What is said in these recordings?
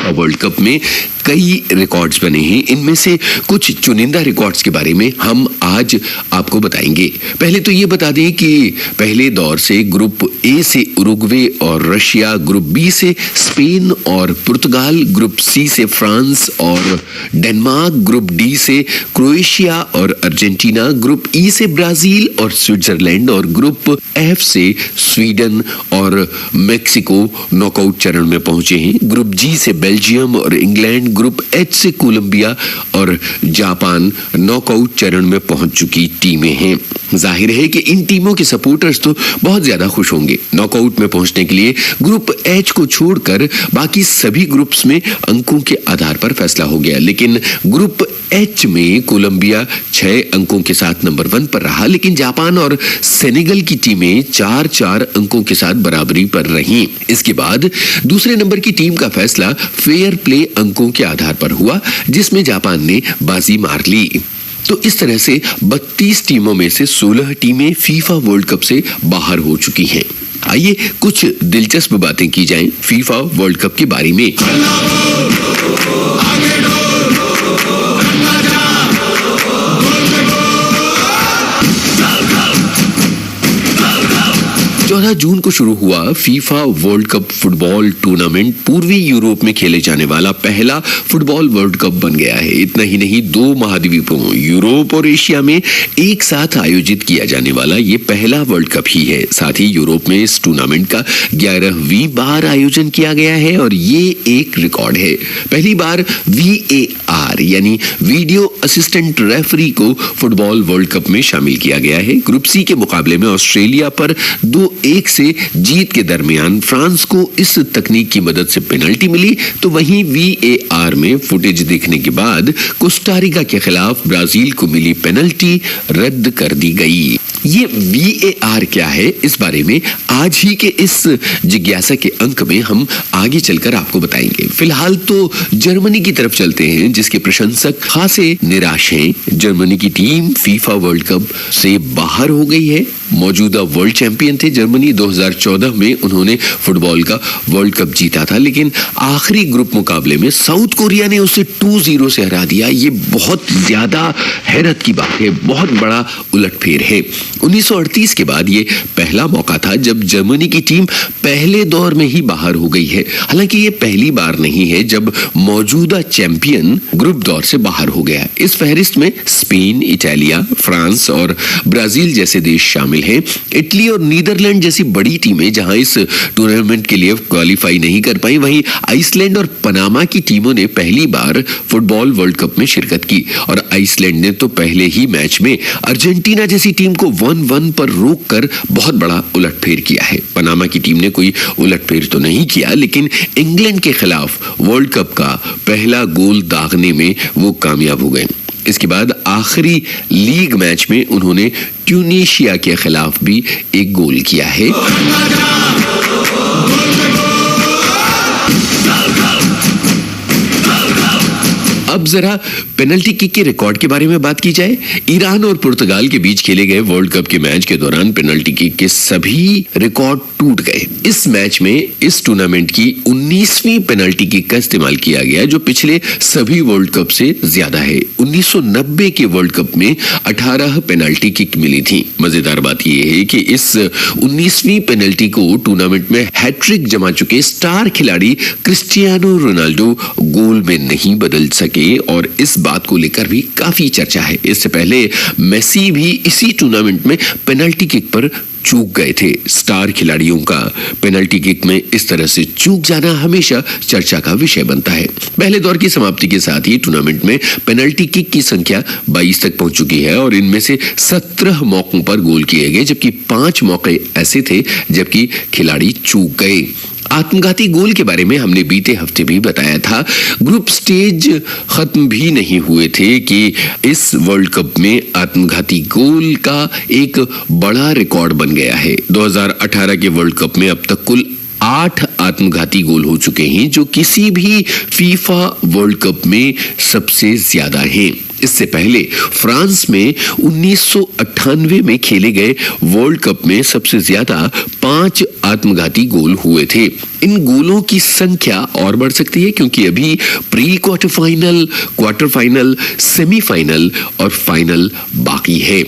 FIFA world cup में कई records बने हैं। इनमें से कुछ चुनिंदा रिकॉर्ड्स के बारे में हम आज आपको बताएंगे। पहले तो ये बता दें कि पहले दौर से ग्रुप ए से उरुग्वे और रशिया, ग्रुप बी से स्पेन और पुर्तगाल, ग्रुप सी से फ्रांस और डेनमार्क, ग्रुप डी से क्रोएशिया और अर्जेंटीना, ग्रुप ई से ब्राजील और स्विट्जरलैंड और ग्रुप एफ से स्वीडन और मेक्सिको नॉकआउट चरण में पहुंचे हैं। ग्रुप जी से बेल्जियम और इंग्लैंड, ग्रुप एच से कोलंबिया और जापान नॉकआउट चरण में पहुंच चुकी टीमें हैं। जाहिर है कि इन टीमों के सपोर्टर्स तो बहुत ज्यादा खुश होंगे। नॉकआउट में पहुंचने के लिए ग्रुप एच को छोड़कर बाकी सभी ग्रुप्स में अंकों के आधार पर फैसला हो गया, लेकिन ग्रुप एच में कोलंबिया 6 अंकों के साथ नंबर 1 पर रहा, लेकिन जापान और सेनेगल की टीमें 4-4 अंकों के साथ बराबरी पर रहीं। इसके बाद दूसरे नंबर की टीम का फैसला फेयर प्ले अंकों के आधार पर हुआ, जिसमें जापान ने बाजी मार ली। तो इस तरह से 32 टीमों में से 16 टीमें फीफा वर्ल्ड कप से बाहर हो चुकी हैं। आइए कुछ दिलचस्प बातें की जाएं फीफा वर्ल्ड कप के बारे में। 14 जून को शुरू हुआ FIFA world cup football tournament पूर्वी यूरोप में खेले जाने वाला पहला फुटबॉल वर्ल्ड कप बन गया है। इतना ही नहीं, 2 महाद्वीपों यूरोप और एशिया में एक साथ आयोजित किया जाने वाला ये पहला वर्ल्ड कप ही है। साथ ही यूरोप में इस टूर्नामेंट का 11वीं बार आयोजन किया गया है और ये एक रिकॉर्ड है। पहली बार VAR यानी वीडियो असिस्टेंट रेफरी को फुटबॉल वर्ल्ड कप में शामिल किया गया है। ग्रुप सी के मुकाबले में ऑस्ट्रेलिया पर 2-1 से जीत के दरमियान फ्रांस को इस तकनीक की मदद से पेनल्टी मिली, तो वहीं VAR में फुटेज देखने के बाद कोस्टारिका के खिलाफ ब्राजील को मिली पेनल्टी रद्द कर दी गई। ये VAR क्या है, इस बारे में आज ही के इस जिज्ञासा के अंक में हम आगे चलकर आपको बताएंगे। फिलहाल तो जर्मनी की तरफ चलते हैं, जिसके प्रशंसक खासे निराश हैं। जर्मनी की टीम फीफा वर्ल्ड कप से बाहर हो गई है। मौजूदा वर्ल्ड चैंपियन थे जर्मनी। 2014 में उन्होंने फुटबॉल का वर्ल्ड कप जीता था, लेकिन आखिरी ग्रुप मुकाबले में साउथ कोरिया ने उसे 2-0 से हरा दिया। ये बहुत ज्यादा हैरत की बात है, बहुत बड़ा उलटफेर है। 1938 के बाद ये पहला मौका था जब जर्मनी की टीम पहले दौर में ही बाहर हो गई है। हालांकि ये पहली बार नहीं है जब मौजूदा चैंपियन ग्रुप दौर से बाहर हो गया। इस फहरिस्त में स्पेन, इटालिया, फ्रांस और ब्राजील जैसे देश शामिल हैं। इटली और नीदरलैंड जैसी बड़ी टीमें जहां इस टूर्नामेंट के लिए क्वालिफाई नहीं कर पाई, वहीं आइसलैंड और पनामा की टीमों ने पहली बार फुटबॉल वर्ल्ड कप में शिरकत की और आइसलैंड ने तो पहले ही मैच में अर्जेंटीना जैसी टीम को 1-1 पर रोककर बहुत बड़ा उलटफेर किया है। पनामा की टीम ने कोई उलटफेर तो नहीं किया, लेकिन इंग्लैंड के खिलाफ वर्ल्ड कप का पहला गोल दागने में वो कामयाब हो गए। इसके बाद आखिरी लीग मैच में उन्होंने ट्यूनीशिया के खिलाफ भी एक गोल किया है। अब जरा पेनल्टी किक के रिकॉर्ड के बारे में बात की जाए। ईरान और पुर्तगाल के बीच खेले गए वर्ल्ड कप के मैच के दौरान पेनल्टी किक के सभी रिकॉर्ड टूट गए। इस मैच में इस टूर्नामेंट की 19वीं पेनल्टी किक का इस्तेमाल किया गया, जो पिछले सभी वर्ल्ड कप से ज्यादा है। 1990 के वर्ल्ड कप में 18 पेनल्टी किक मिली थी। मजेदार बात यह है कि इस 19वीं पेनल्टी को टूर्नामेंट में हैट्रिक जमा चुके स्टार खिलाड़ी क्रिस्टियानो रोनाल्डो गोल में नहीं बदल सके और इस बात को लेकर भी काफी चर्चा है। इससे पहले मेसी भी इसी टूर्नामेंट में पेनल्टी किक पर चूक गए थे। स्टार खिलाड़ियों का पेनल्टी किक में इस तरह से चूक जाना हमेशा चर्चा का विषय बनता है। पहले दौर की समाप्ति के साथ ही टूर्नामेंट में पेनल्टी किक की संख्या 22 तक पहुंच चुकी है और इनमें से 17 मौकों पर गोल किए गए, जबकि 5 मौके ऐसे थे जबकि खिलाड़ी चूक गए। आत्मघाती गोल के बारे में हमने बीते हफ्ते भी बताया था। ग्रुप स्टेज खत्म भी नहीं हुए थे कि इस वर्ल्ड कप में आत्मघाती गोल का एक बड़ा रिकॉर्ड बन गया है। 2018 के वर्ल्ड कप में अब तक कुल 8 आत्मघाती गोल हो चुके हैं, जो किसी भी फीफा वर्ल्ड कप में सबसे ज्यादा हैं। इससे पहले फ्रांस में 1998 में खेले गए वर्ल्ड कप में सबसे ज्यादा 5 आत्मघाती गोल हुए थे। इन गोलों की संख्या और बढ़ सकती है क्योंकि अभी pre quarter final, quarter final, semifinal और फाइनल बाकी है।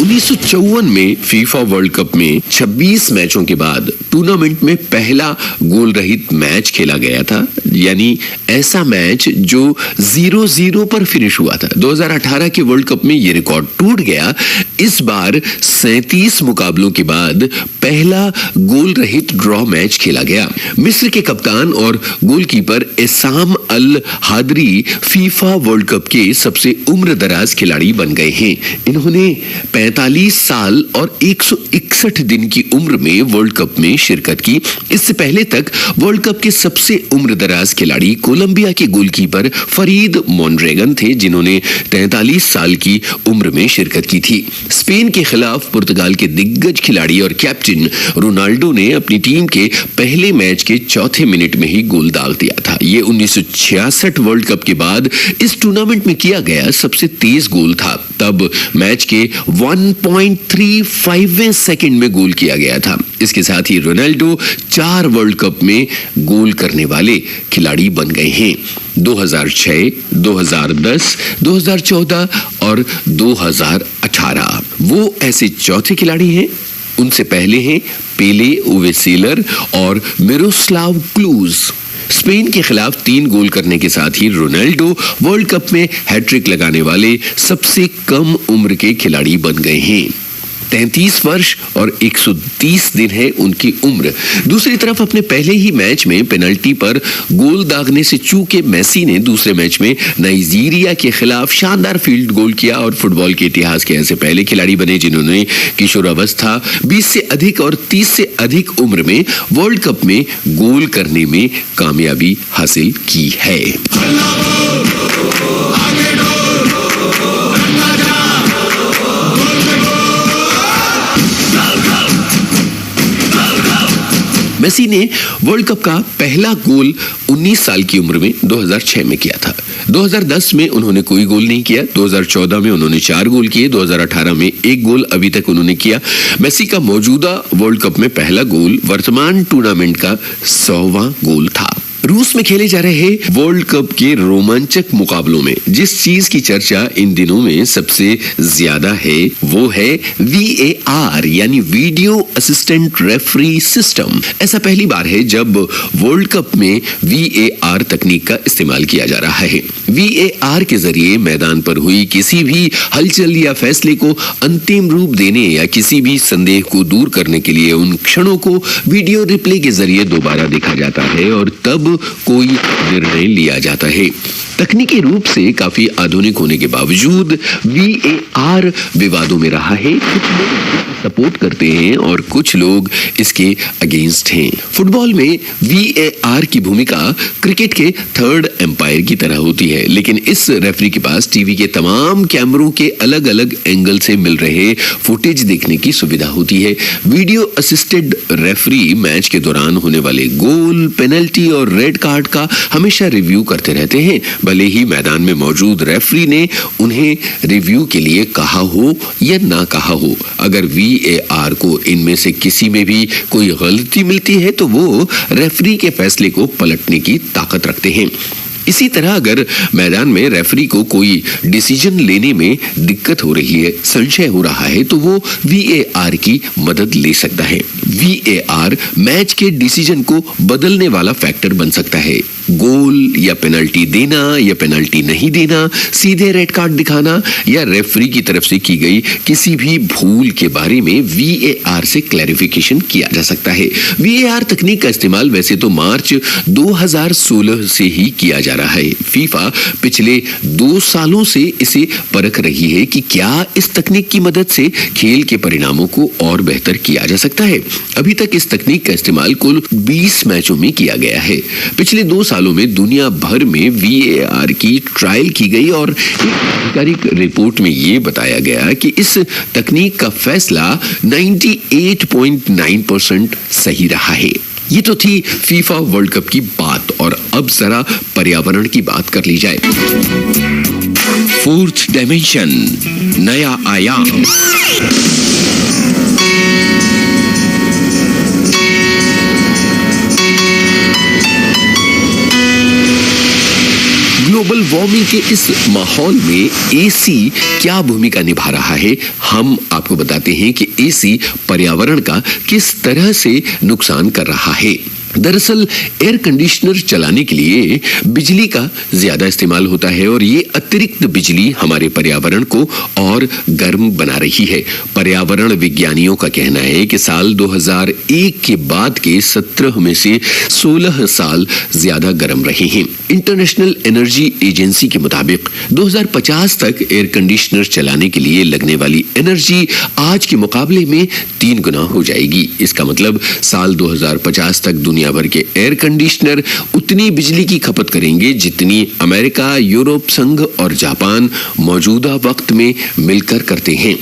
1954 में फीफा वर्ल्ड कप में 26 मैचों के बाद टूर्नामेंट में पहला गोल रहित मैच खेला गया था, यानी ऐसा मैच जो 0-0 पर फिनिश हुआ था। 2018 के वर्ल्ड कप में यह रिकॉर्ड टूट गया। इस बार 37 मुकाबलों के बाद पहला गोल रहित ड्रॉ मैच खेला गया। मिस्र के कप्तान और गोलकीपर एसाम अल हादरी फीफा वर्ल्ड कप के सबसे उम्रदराज खिलाड़ी बन गए हैं। इन्होंने 45 साल और 161 दिन की उम्र में वर्ल्ड कप में शिरकत की। इससे पहले तक वर्ल्ड कप के सबसे उम्रदराज खिलाड़ी कोलंबिया के गोलकीपर फरीद मोनरेगन थे, जिन्होंने 43 साल की उम्र में शिरकत की थी। स्पेन के खिलाफ पुर्तगाल के दिग्गज खिलाड़ी और कैप्टन रोनाल्डो ने अपनी टीम के पहले मैच के चौथे मिनट में ही गोल दाग दिया था। ये 1966 वर्ल्ड कप के बाद इस टूर्नामेंट में किया गया सबसे तेज गोल था। तब मैच के 1.35 सेकंड में गोल किया गया था। इसके साथ ही रोनाल्डो 4 वर्ल्ड कप में गोल करने वाले खिलाड़ी बन गए हैं। 2006, 2010, 2014 और 2018 वो ऐसे चौथे खिलाड़ी हैं। उनसे पहले हैं पेले, ओवे सेलर और मिरोस्लाव क्लूज। स्पेन के खिलाफ 3 गोल करने के साथ ही रोनाल्डो वर्ल्ड कप में हैट्रिक लगाने वाले सबसे कम उम्र के खिलाड़ी बन गए हैं। 33 वर्ष और 130 दिन है उनकी उम्र। दूसरी तरफ अपने पहले ही मैच में पेनल्टी पर गोल दागने से चूके मेसी ने दूसरे मैच में नाइजीरिया के खिलाफ शानदार फील्ड गोल किया और फुटबॉल के इतिहास के ऐसे पहले खिलाड़ी बने जिन्होंने किशोरावस्था, 20 से अधिक और 30 से अधिक उम्र में वर्ल्ड कप में गोल करने में कामयाबी हासिल की है। मेसी ने वर्ल्ड कप का पहला गोल 19 साल की उम्र में 2006 में किया था। 2010 में उन्होंने कोई गोल नहीं किया। 2014 में उन्होंने 4 गोल किए। 2018 में 1 गोल अभी तक उन्होंने किया। मेसी का मौजूदा वर्ल्ड कप में पहला गोल वर्तमान टूर्नामेंट का 100वां गोल था। रूस में खेले जा रहे वर्ल्ड कप के रोमांचक मुकाबलों में जिस चीज की चर्चा इन दिनों में सबसे ज्यादा है वो है VAR यानी वीडियो असिस्टेंट रेफरी सिस्टम। ऐसा पहली बार है जब वर्ल्ड कप में VAR तकनीक का इस्तेमाल किया जा रहा है। VAR के जरिए मैदान पर हुई किसी भी हलचल या फैसले को अंतिम रूप देने या किसी भी संदेह को दूर करने के लिए उन क्षणों को वीडियो रिप्ले के जरिए दोबारा देखा जाता है और तब कोई निर्णय लिया जाता है। तकनीकी रूप से काफी आधुनिक होने के बावजूद VAR विवादों में रहा है। कुछ लोग सपोर्ट करते हैं और कुछ लोग इसके अगेंस्ट हैं। फुटबॉल में VAR की भूमिका क्रिकेट के थर्ड एम्पायर की तरह होती है, लेकिन इस रेफरी के पास टीवी के तमाम कैमरों के अलग अलग एंगल से मिल रहे फुटेज देखने की सुविधा होती है। वीडियो असिस्टेड रेफरी मैच के दौरान होने वाले गोल, पेनल्टी और रेड कार्ड का हमेशा रिव्यू करते रहते हैं, भले ही मैदान में मौजूद रेफरी ने उन्हें रिव्यू के लिए कहा हो या ना कहा हो। अगर VAR को इनमें से किसी में भी कोई गलती मिलती है तो वो रेफरी के फैसले को पलटने की ताकत रखते हैं। इसी तरह अगर मैदान में रेफरी को कोई डिसीजन लेने में दिक्कत हो रही है, संशय हो रहा है, तो वो VAR की मदद ले सकता है। VAR मैच के डिसीजन को बदलने वाला फैक्टर बन सकता है। गोल या पेनल्टी देना या पेनल्टी नहीं देना, सीधे रेड कार्ड दिखाना या रेफरी की तरफ से की गई किसी भी भूल के बारे में VAR से क्लैरिफिकेशन किया जा सकता है। VAR तकनीक का इस्तेमाल वैसे तो मार्च 2016 से ही किया जा रहा है। फीफा पिछले 2 सालों से इसे परख रही है कि क्या इस तकनीक की मदद से खेल के परिणामों को और बेहतर किया जा सकता है। अभी तक इस तकनीक का इस्तेमाल कुल 20 मैचों में किया गया है। पिछले 2 सालों में दुनिया भर में VAR की ट्रायल की गई और एक आधिकारिक रिपोर्ट में यह बताया गया कि इस तकनीक का फैसला 98.9% सही रहा है। ये तो थी फीफा वर्ल्ड कप की बात, और अब जरा पर्यावरण की बात कर ली जाए। फोर्थ डायमेंशन, नया आयाम। ग्लोबल वार्मिंग के इस माहौल में एसी क्या भूमिका निभा रहा है, हम आपको बताते हैं कि एसी पर्यावरण का किस तरह से नुकसान कर रहा है। दरअसल एयर कंडीशनर चलाने के लिए बिजली का ज्यादा इस्तेमाल होता है, और ये अतिरिक्त बिजली हमारे पर्यावरण को और गर्म बना रही है। पर्यावरण विज्ञानियों का कहना है कि साल 2001 के बाद के 17 में से 16 साल ज्यादा गर्म रहे हैं। इंटरनेशनल एनर्जी एजेंसी के मुताबिक 2050 तक एयर कंडीशनर चलाने के लिए लगने वाली एनर्जी आज के मुकाबले में 3 गुना हो जाएगी। इसका मतलब साल 2050 तक दुनिया भर के एयर कंडीशनर उतनी बिजली की खपत करेंगे जितनी अमेरिका, यूरोप संघ और जापान मौजूदा वक्त में मिलकर करते हैं।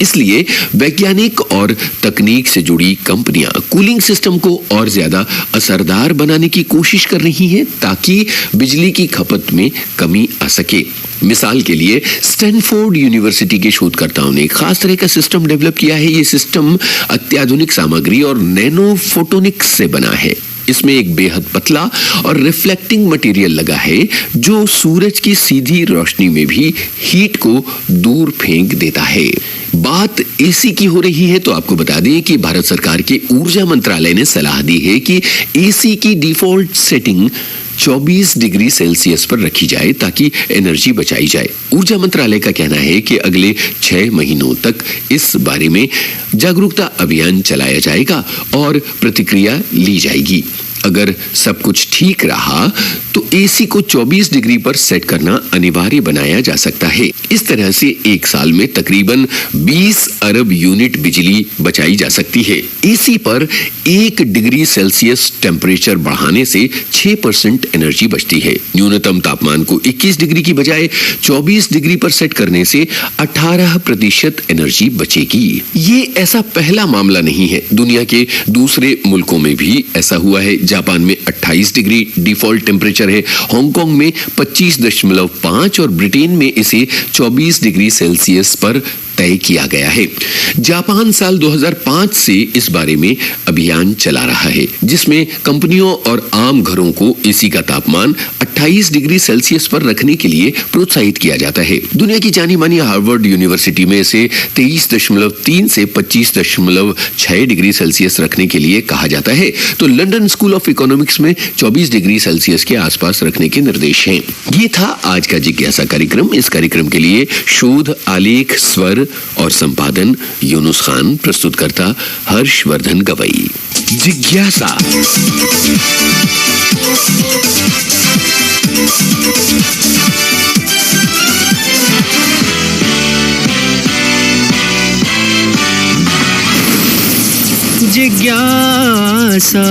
इसलिए वैज्ञानिक और तकनीक से जुड़ी कंपनियां कूलिंग सिस्टम को और ज्यादा असरदार बनाने की कोशिश कर रही हैं ताकि बिजली की खपत में कमी आ सके। मिसाल के लिए स्टैनफोर्ड यूनिवर्सिटी के शोधकर्ताओं ने एक खास तरह का सिस्टम डेवलप किया है। ये सिस्टम अत्याधुनिक सामग्री और नैनो फोटोनिक्स से बना है। इसमें एक बेहद पतला और रिफ्लेक्टिंग मटेरियल लगा है जो सूरज की सीधी रोशनी में भी हीट को दूर फेंक देता है। बात एसी की हो रही है तो आपको बता दें कि भारत सरकार के ऊर्जा मंत्रालय ने सलाह दी है कि एसी की डिफॉल्ट सेटिंग 24 डिग्री सेल्सियस पर रखी जाए ताकि एनर्जी बचाई जाए। ऊर्जा मंत्रालय का कहना है कि अगले 6 महीनों तक इस बारे में जागरूकता अभियान चलाया जाएगा और प्रतिक्रिया ली जाएगी। अगर सब कुछ ठीक रहा तो एसी को 24 डिग्री पर सेट करना अनिवार्य बनाया जा सकता है। इस तरह से एक साल में तकरीबन 20 अरब यूनिट बिजली बचाई जा सकती है। एसी पर 1 डिग्री सेल्सियस टेम्परेचर बढ़ाने से 6% एनर्जी बचती है। न्यूनतम तापमान को 21 डिग्री की बजाय 24 डिग्री पर सेट करने से 18% एनर्जी बचेगी। ये ऐसा पहला मामला नहीं है, दुनिया के दूसरे मुल्कों में भी ऐसा हुआ है। जापान में 28 डिग्री डिफॉल्ट टेम्परेचर है, हांगकांग में 25.5 और ब्रिटेन में इसे 24 डिग्री सेल्सियस पर तय किया गया है। जापान साल 2005 से इस बारे में अभियान चला रहा है जिसमें कंपनियों और आम घरों को एसी का तापमान 28 डिग्री सेल्सियस पर रखने के लिए प्रोत्साहित किया जाता है। दुनिया की जानी मानी हार्वर्ड यूनिवर्सिटी में इसे 23.3 से 25.6 डिग्री सेल्सियस रखने के लिए कहा जाता है, तो लंदन स्कूल ऑफ इकोनॉमिक्स में 24 डिग्री सेल्सियस के आसपास रखने के निर्देश हैं। ये था आज का जिज्ञासा कार्यक्रम। इस कार्यक्रम के लिए शोध, आलेख, स्वर और संपादन यूनुस खान, प्रस्तुतकर्ता हर्षवर्धन गवई। जिज्ञासा। जिज्ञासा।